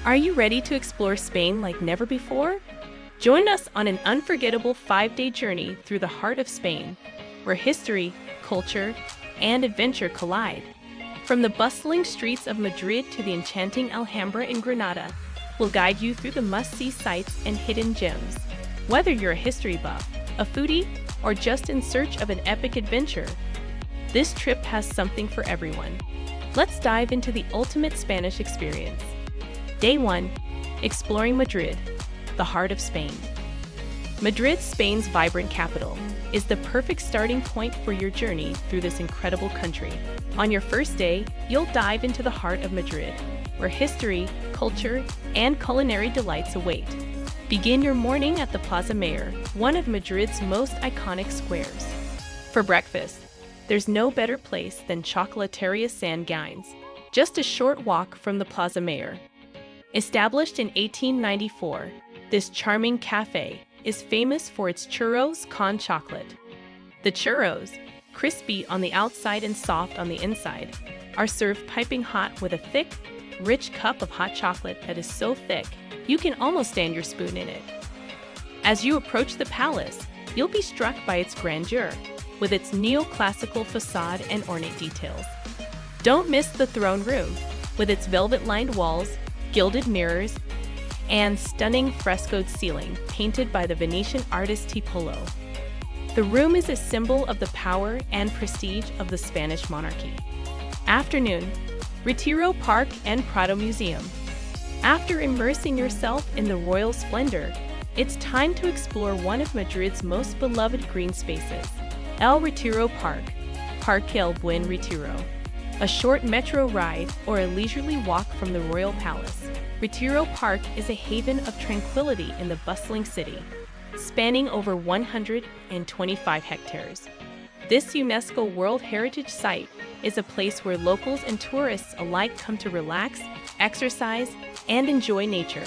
Are you ready to explore Spain like never before? Join us on an unforgettable 5-day journey through the heart of Spain, where history, culture, and adventure collide. From the bustling streets of Madrid to the enchanting Alhambra in Granada, we'll guide you through the must-see sights and hidden gems. Whether you're a history buff, a foodie, or just in search of an epic adventure, this trip has something for everyone. Let's dive into the ultimate Spanish experience. Day 1. Exploring Madrid, the heart of Spain. Madrid, Spain's vibrant capital, is the perfect starting point for your journey through this incredible country. On your first day, you'll dive into the heart of Madrid, where history, culture, and culinary delights await. Begin your morning at the Plaza Mayor, one of Madrid's most iconic squares. For breakfast, there's no better place than Chocolatería San Ginés, just a short walk from the Plaza Mayor. Established in 1894, this charming cafe is famous for its churros con chocolate. The churros, crispy on the outside and soft on the inside, are served piping hot with a thick, rich cup of hot chocolate that is so thick you can almost stand your spoon in it. As you approach the palace, you'll be struck by its grandeur, with its neoclassical facade and ornate details. Don't miss the throne room, with its velvet-lined walls, gilded mirrors, and stunning frescoed ceiling painted by the Venetian artist Tiepolo. The room is a symbol of the power and prestige of the Spanish monarchy. Afternoon, Retiro Park and Prado Museum. After immersing yourself in the royal splendor, it's time to explore one of Madrid's most beloved green spaces, El Retiro Park, Parque El Buen Retiro. A short metro ride or a leisurely walk from the royal palace, Retiro Park is a haven of tranquility in the bustling city, spanning over 125 hectares. This UNESCO World Heritage Site is a place where locals and tourists alike come to relax, exercise, and enjoy nature.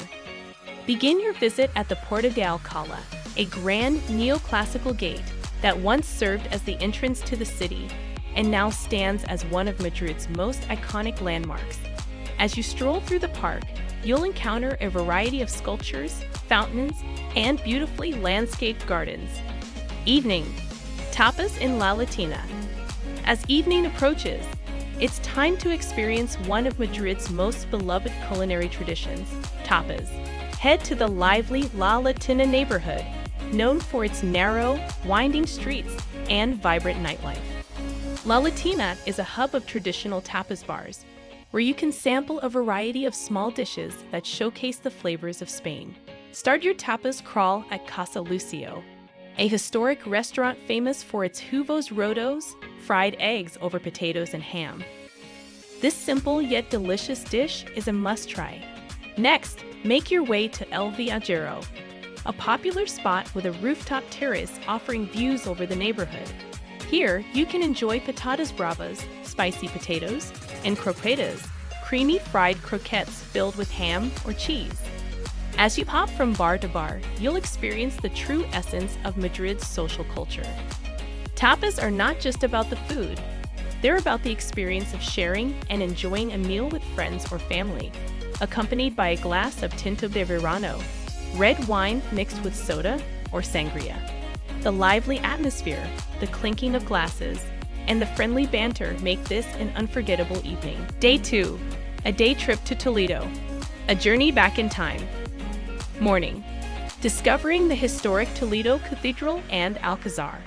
Begin your visit at the Puerta de Alcalá, a grand neoclassical gate that once served as the entrance to the city and now stands as one of Madrid's most iconic landmarks. As you stroll through the park, you'll encounter a variety of sculptures, fountains, and beautifully landscaped gardens. Evening. Tapas in La Latina. As evening approaches, it's time to experience one of Madrid's most beloved culinary traditions, tapas. Head to the lively La Latina neighborhood, known for its narrow, winding streets and vibrant nightlife. La Latina is a hub of traditional tapas bars, where you can sample a variety of small dishes that showcase the flavors of Spain. Start your tapas crawl at Casa Lucio, a historic restaurant famous for its huevos rotos, fried eggs over potatoes and ham. This simple yet delicious dish is a must-try. Next, make your way to El Viajero, a popular spot with a rooftop terrace offering views over the neighborhood. Here, you can enjoy patatas bravas, spicy potatoes, and croquetas, creamy fried croquettes filled with ham or cheese. As you hop from bar to bar, you'll experience the true essence of Madrid's social culture. Tapas are not just about the food. They're about the experience of sharing and enjoying a meal with friends or family, accompanied by a glass of tinto de verano, red wine mixed with soda or sangria. The lively atmosphere, the clinking of glasses, and the friendly banter make this an unforgettable evening. Day 2. A day trip to Toledo. A journey back in time. Morning. Discovering the historic Toledo Cathedral and Alcazar.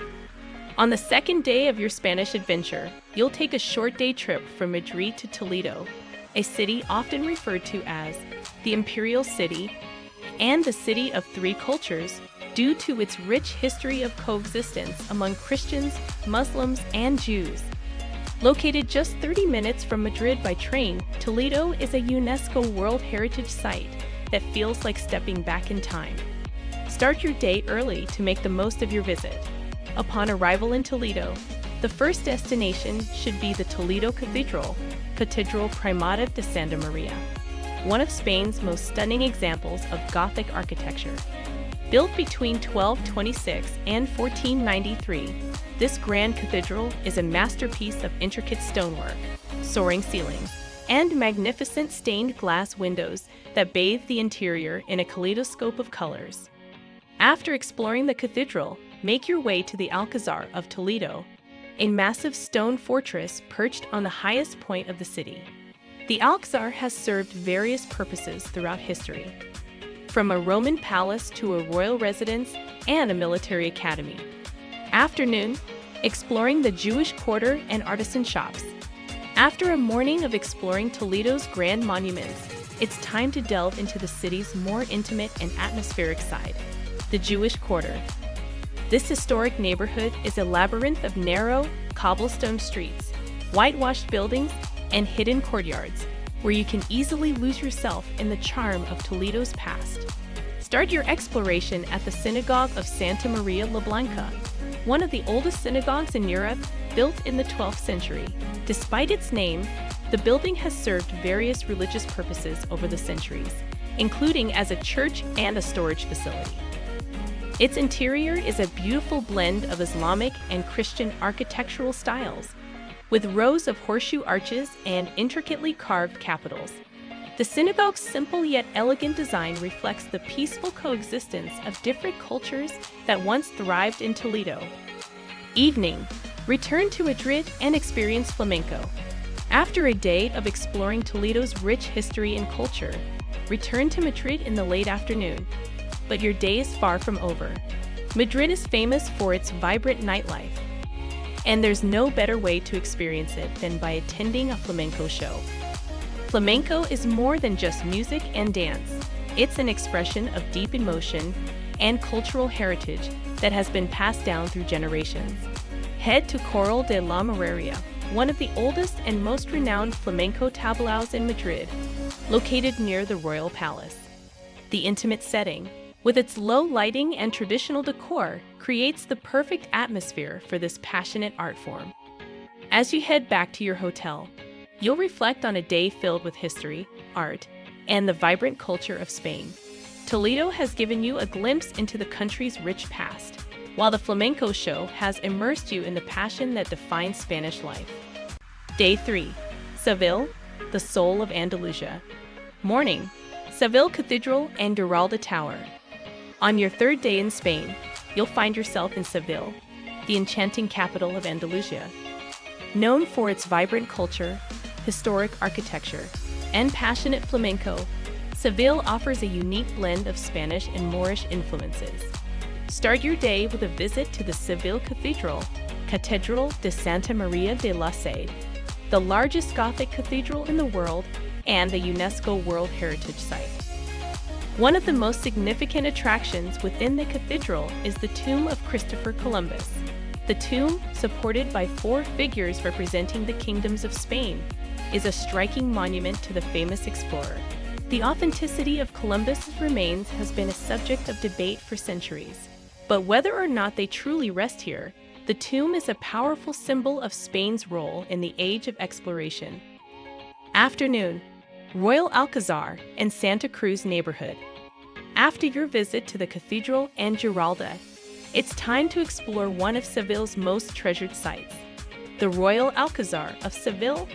On the second day of your Spanish adventure, you'll take a short day trip from Madrid to Toledo, a city often referred to as the Imperial City and the City of Three Cultures, due to its rich history of coexistence among Christians, Muslims, and Jews. Located just 30 minutes from Madrid by train, Toledo is a UNESCO World Heritage Site that feels like stepping back in time. Start your day early to make the most of your visit. Upon arrival in Toledo, the first destination should be the Toledo Cathedral, Catedral Primada de Santa Maria, one of Spain's most stunning examples of Gothic architecture. Built between 1226 and 1493, this grand cathedral is a masterpiece of intricate stonework, soaring ceilings, and magnificent stained glass windows that bathe the interior in a kaleidoscope of colors. After exploring the cathedral, make your way to the Alcazar of Toledo, a massive stone fortress perched on the highest point of the city. The Alcazar has served various purposes throughout history, from a Roman palace to a royal residence and a military academy. Afternoon, exploring the Jewish quarter and artisan shops. After a morning of exploring Toledo's grand monuments, it's time to delve into the city's more intimate and atmospheric side, the Jewish quarter. This historic neighborhood is a labyrinth of narrow, cobblestone streets, whitewashed buildings, and hidden courtyards, where you can easily lose yourself in the charm of Toledo's past. Start your exploration at the Synagogue of Santa Maria la Blanca, one of the oldest synagogues in Europe, built in the 12th century. Despite its name, the building has served various religious purposes over the centuries, including as a church and a storage facility. Its interior is a beautiful blend of Islamic and Christian architectural styles, with rows of horseshoe arches and intricately carved capitals. The synagogue's simple yet elegant design reflects the peaceful coexistence of different cultures that once thrived in Toledo. Evening, return to Madrid and experience flamenco. After a day of exploring Toledo's rich history and culture, return to Madrid in the late afternoon. But your day is far from over. Madrid is famous for its vibrant nightlife, and there's no better way to experience it than by attending a flamenco show. Flamenco is more than just music and dance. It's an expression of deep emotion and cultural heritage that has been passed down through generations. Head to Corral de la Moreria, one of the oldest and most renowned flamenco tablaos in Madrid, located near the Royal Palace. The intimate setting, with its low lighting and traditional decor, creates the perfect atmosphere for this passionate art form. As you head back to your hotel, you'll reflect on a day filled with history, art, and the vibrant culture of Spain. Toledo has given you a glimpse into the country's rich past, while the flamenco show has immersed you in the passion that defines Spanish life. Day 3. Seville, the soul of Andalusia. Morning, Seville Cathedral and Giralda Tower. On your third day in Spain, you'll find yourself in Seville, the enchanting capital of Andalusia. Known for its vibrant culture, historic architecture, and passionate flamenco, Seville offers a unique blend of Spanish and Moorish influences. Start your day with a visit to the Seville Cathedral, Catedral de Santa Maria de la Sede, the largest Gothic cathedral in the world and a UNESCO World Heritage Site. One of the most significant attractions within the cathedral is the tomb of Christopher Columbus. The tomb, supported by 4 figures representing the kingdoms of Spain, is a striking monument to the famous explorer. The authenticity of Columbus's remains has been a subject of debate for centuries, but whether or not they truly rest here, the tomb is a powerful symbol of Spain's role in the age of exploration. Afternoon, Royal Alcazar and Santa Cruz neighborhood. After your visit to the cathedral and Giralda, it's time to explore one of Seville's most treasured sites, the Royal Alcazar of Seville,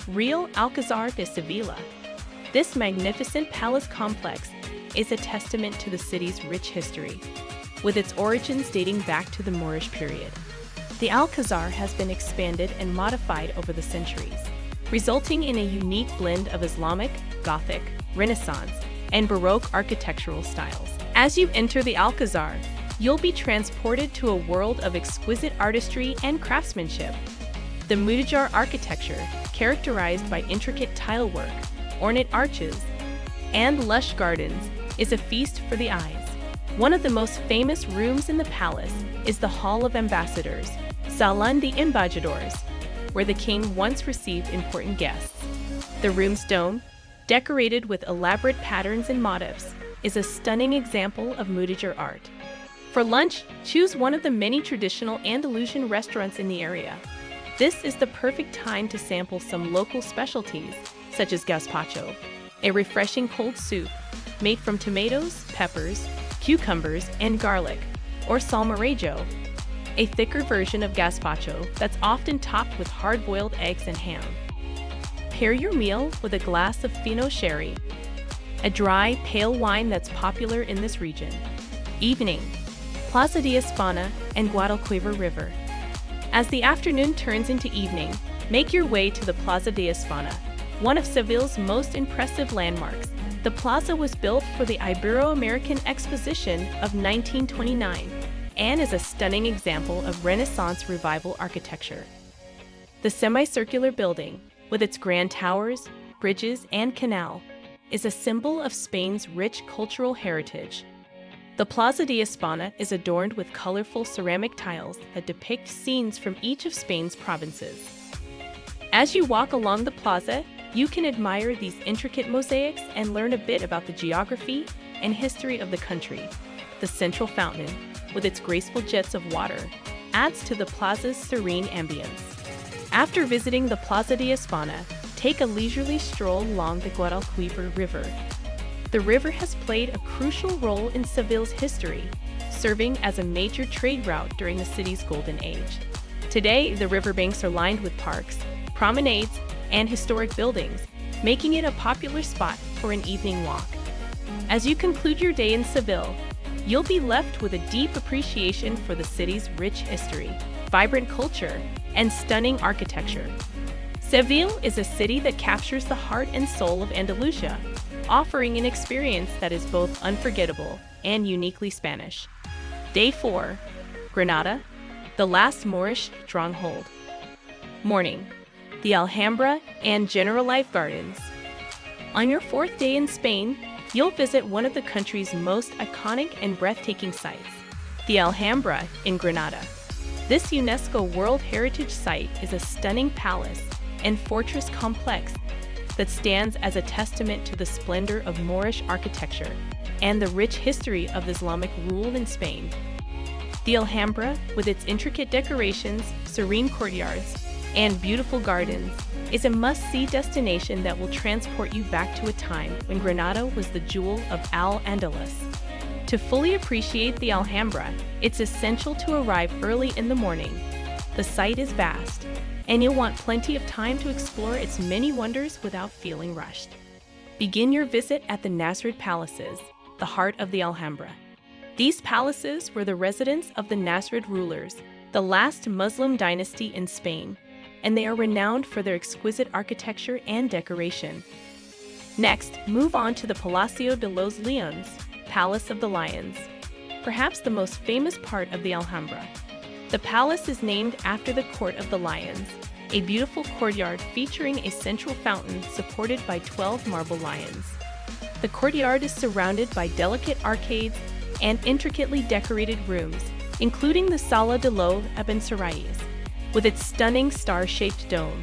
Real Alcazar de Sevilla. This magnificent palace complex is a testament to the city's rich history, with its origins dating back to the Moorish period. The Alcazar has been expanded and modified over the centuries, resulting in a unique blend of Islamic, Gothic, Renaissance, and Baroque architectural styles. As you enter the Alcazar, you'll be transported to a world of exquisite artistry and craftsmanship. The Mudéjar architecture, characterized by intricate tile work, ornate arches, and lush gardens, is a feast for the eyes. One of the most famous rooms in the palace is the Hall of Ambassadors, Salón de Embajadores. where the king once received important guests. The room's dome, decorated with elaborate patterns and motifs, is a stunning example of Mudejar art. For lunch, choose one of the many traditional Andalusian restaurants in the area. This is the perfect time to sample some local specialties, such as gazpacho, a refreshing cold soup made from tomatoes, peppers, cucumbers, and garlic, or salmorejo, a thicker version of gazpacho that's often topped with hard-boiled eggs and ham. Pair your meal with a glass of fino sherry, a dry, pale wine that's popular in this region. Evening, Plaza de España and Guadalquivir River. As the afternoon turns into evening, make your way to the Plaza de España, one of Seville's most impressive landmarks. The plaza was built for the Ibero-American Exposition of 1929 and is a stunning example of Renaissance Revival architecture. The semicircular building, with its grand towers, bridges, and canal, is a symbol of Spain's rich cultural heritage. The Plaza de España is adorned with colorful ceramic tiles that depict scenes from each of Spain's provinces. As you walk along the plaza, you can admire these intricate mosaics and learn a bit about the geography and history of the country. The central fountain, with its graceful jets of water, adds to the plaza's serene ambience. After visiting the Plaza de España, take a leisurely stroll along the Guadalquivir River. The river has played a crucial role in Seville's history, serving as a major trade route during the city's golden age. Today, the riverbanks are lined with parks, promenades, and historic buildings, making it a popular spot for an evening walk. As you conclude your day in Seville, you'll be left with a deep appreciation for the city's rich history, vibrant culture, and stunning architecture. Seville is a city that captures the heart and soul of Andalusia, offering an experience that is both unforgettable and uniquely Spanish. Day 4, Granada, the last Moorish stronghold. Morning, the Alhambra and Generalife Gardens. On your 4th day in Spain, you'll visit one of the country's most iconic and breathtaking sites, the Alhambra in Granada. This UNESCO World Heritage Site is a stunning palace and fortress complex that stands as a testament to the splendor of Moorish architecture and the rich history of Islamic rule in Spain. The Alhambra, with its intricate decorations, serene courtyards, and beautiful gardens, is a must-see destination that will transport you back to a time when Granada was the jewel of Al-Andalus. To fully appreciate the Alhambra, it's essential to arrive early in the morning. The site is vast, and you'll want plenty of time to explore its many wonders without feeling rushed. Begin your visit at the Nasrid Palaces, the heart of the Alhambra. These palaces were the residence of the Nasrid rulers, the last Muslim dynasty in Spain, and they are renowned for their exquisite architecture and decoration. Next, move on to the Palacio de los Leones, Palace of the Lions, perhaps the most famous part of the Alhambra. The palace is named after the Court of the Lions, a beautiful courtyard featuring a central fountain supported by 12 marble lions. The courtyard is surrounded by delicate arcades and intricately decorated rooms, including the Sala de los Abencerrayes, with its stunning star-shaped dome.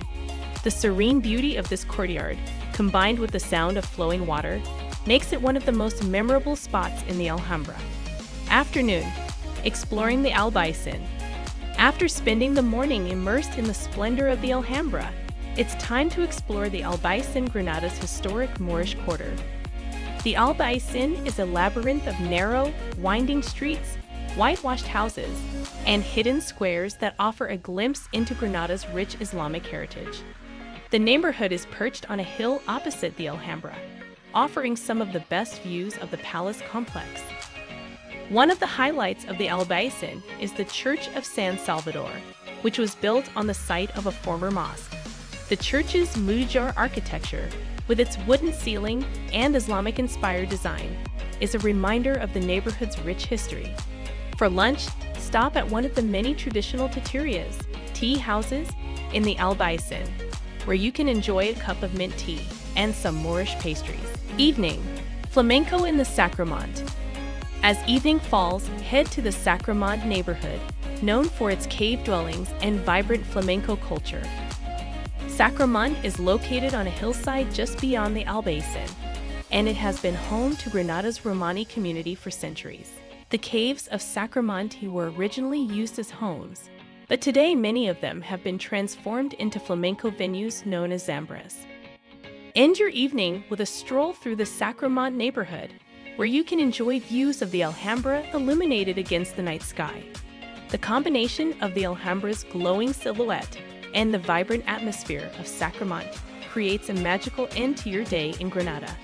The serene beauty of this courtyard, combined with the sound of flowing water, makes it one of the most memorable spots in the Alhambra. Afternoon, exploring the Albaycin. After spending the morning immersed in the splendor of the Alhambra, it's time to explore the Albaycin, Granada's historic Moorish quarter. The Albaycin is a labyrinth of narrow, winding streets, whitewashed houses, and hidden squares that offer a glimpse into Granada's rich Islamic heritage. The neighborhood is perched on a hill opposite the Alhambra, offering some of the best views of the palace complex. One of the highlights of the Albaycin is the Church of San Salvador, which was built on the site of a former mosque. The church's Mudejar architecture, with its wooden ceiling and Islamic-inspired design, is a reminder of the neighborhood's rich history. For lunch, stop at one of the many traditional taterias, tea houses, in the Albaycin, where you can enjoy a cup of mint tea and some Moorish pastries. Evening, flamenco in the Sacramont. As evening falls, head to the Sacramont neighborhood, known for its cave dwellings and vibrant flamenco culture. Sacramont is located on a hillside just beyond the Albaicin, and it has been home to Granada's Romani community for centuries. The caves of Sacramonte were originally used as homes, but today many of them have been transformed into flamenco venues known as zambras. End your evening with a stroll through the Sacramont neighborhood, where you can enjoy views of the Alhambra illuminated against the night sky. The combination of the Alhambra's glowing silhouette and the vibrant atmosphere of Sacramont creates a magical end to your day in Granada.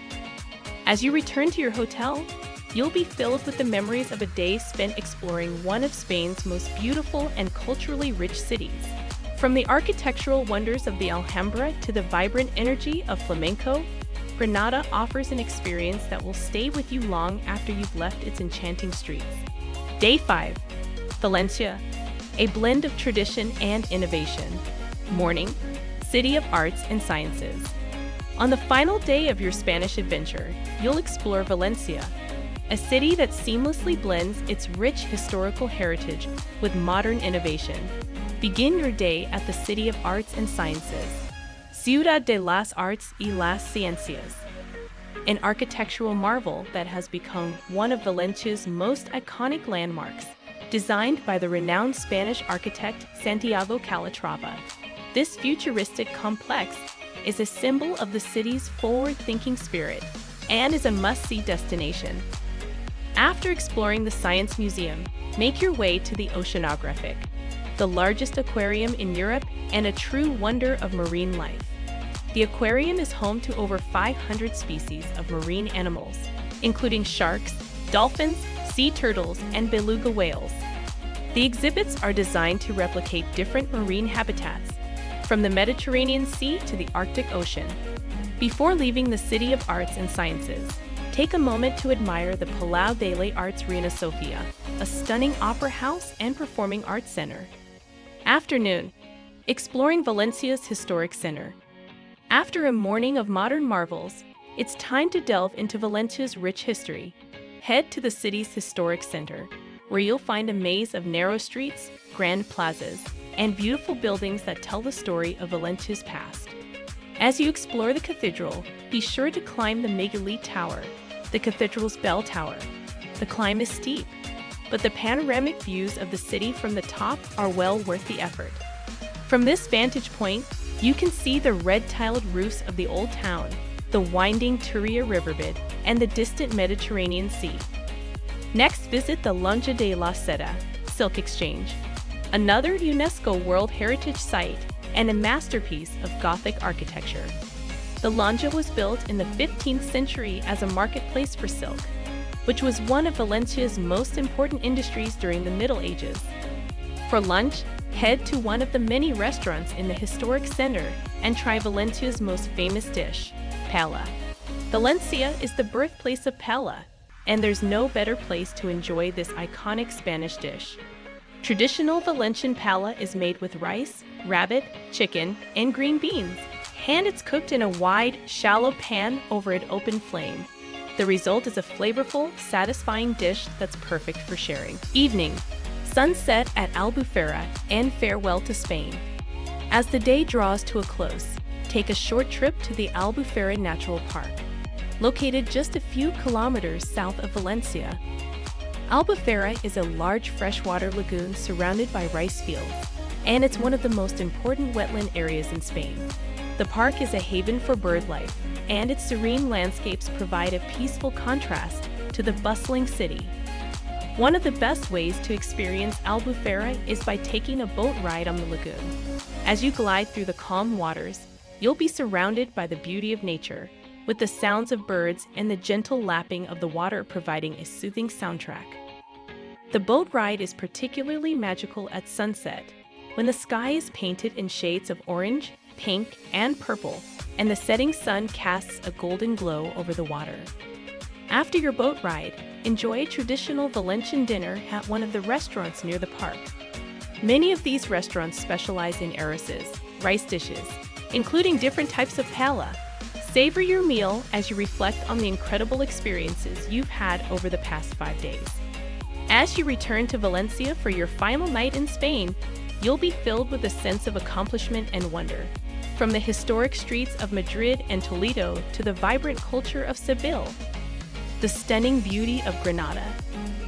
As you return to your hotel, you'll be filled with the memories of a day spent exploring one of Spain's most beautiful and culturally rich cities. From the architectural wonders of the Alhambra to the vibrant energy of flamenco, Granada offers an experience that will stay with you long after you've left its enchanting streets. Day 5. Valencia, a blend of tradition and innovation. Morning, City of Arts and Sciences. On the final day of your Spanish adventure, you'll explore Valencia, a city that seamlessly blends its rich historical heritage with modern innovation. Begin your day at the City of Arts and Sciences, Ciudad de las Artes y las Ciencias, an architectural marvel that has become one of Valencia's most iconic landmarks, designed by the renowned Spanish architect Santiago Calatrava. This futuristic complex is a symbol of the city's forward-thinking spirit and is a must-see destination. After exploring the Science Museum, make your way to the Oceanographic, the largest aquarium in Europe and a true wonder of marine life. The aquarium is home to over 500 species of marine animals, including sharks, dolphins, sea turtles, and beluga whales. The exhibits are designed to replicate different marine habitats, from the Mediterranean Sea to the Arctic Ocean. Before leaving the City of Arts and Sciences, take a moment to admire the Palau de les Arts Reina Sofia, a stunning opera house and performing arts center. Afternoon, exploring Valencia's historic center. After a morning of modern marvels, it's time to delve into Valencia's rich history. Head to the city's historic center, where you'll find a maze of narrow streets, grand plazas, and beautiful buildings that tell the story of Valencia's past. As you explore the cathedral, be sure to climb the Miguelit Tower, the cathedral's bell tower. The climb is steep, but the panoramic views of the city from the top are well worth the effort. From this vantage point, you can see the red-tiled roofs of the old town, the winding Turia riverbed, and the distant Mediterranean Sea. Next, visit the Lonja de la Seda, Silk Exchange, another UNESCO World Heritage Site and a masterpiece of Gothic architecture. The Lonja was built in the 15th century as a marketplace for silk, which was one of Valencia's most important industries during the Middle Ages. For lunch, head to one of the many restaurants in the historic center and try Valencia's most famous dish, paella. Valencia is the birthplace of paella, and there's no better place to enjoy this iconic Spanish dish. Traditional Valencian paella is made with rice, rabbit, chicken, and green beans, and it's cooked in a wide, shallow pan over an open flame. The result is a flavorful, satisfying dish that's perfect for sharing. Evening, sunset at Albufera, and farewell to Spain. As the day draws to a close, take a short trip to the Albufera Natural Park, located just a few kilometers south of Valencia. Albufera is a large freshwater lagoon surrounded by rice fields, and it's one of the most important wetland areas in Spain. The park is a haven for bird life, and its serene landscapes provide a peaceful contrast to the bustling city. One of the best ways to experience Albufera is by taking a boat ride on the lagoon. As you glide through the calm waters, you'll be surrounded by the beauty of nature, with the sounds of birds and the gentle lapping of the water providing a soothing soundtrack. The boat ride is particularly magical at sunset, when the sky is painted in shades of orange, pink, and purple, and the setting sun casts a golden glow over the water. After your boat ride, enjoy a traditional Valencian dinner at one of the restaurants near the park. Many of these restaurants specialize in arroces, rice dishes, including different types of paella. Savor your meal as you reflect on the incredible experiences you've had over the past 5 days. As you return to Valencia for your final night in Spain, you'll be filled with a sense of accomplishment and wonder. From the historic streets of Madrid and Toledo to the vibrant culture of Seville, the stunning beauty of Granada,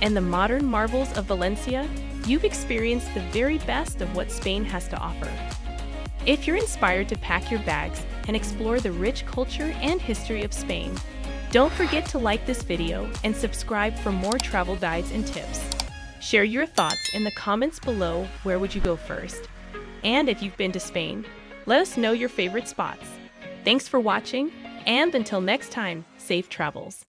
and the modern marvels of Valencia, you've experienced the very best of what Spain has to offer. If you're inspired to pack your bags and explore the rich culture and history of Spain, don't forget to like this video and subscribe for more travel guides and tips. Share your thoughts in the comments below. Where would you go first? And if you've been to Spain, let us know your favorite spots. Thanks for watching, and until next time, safe travels.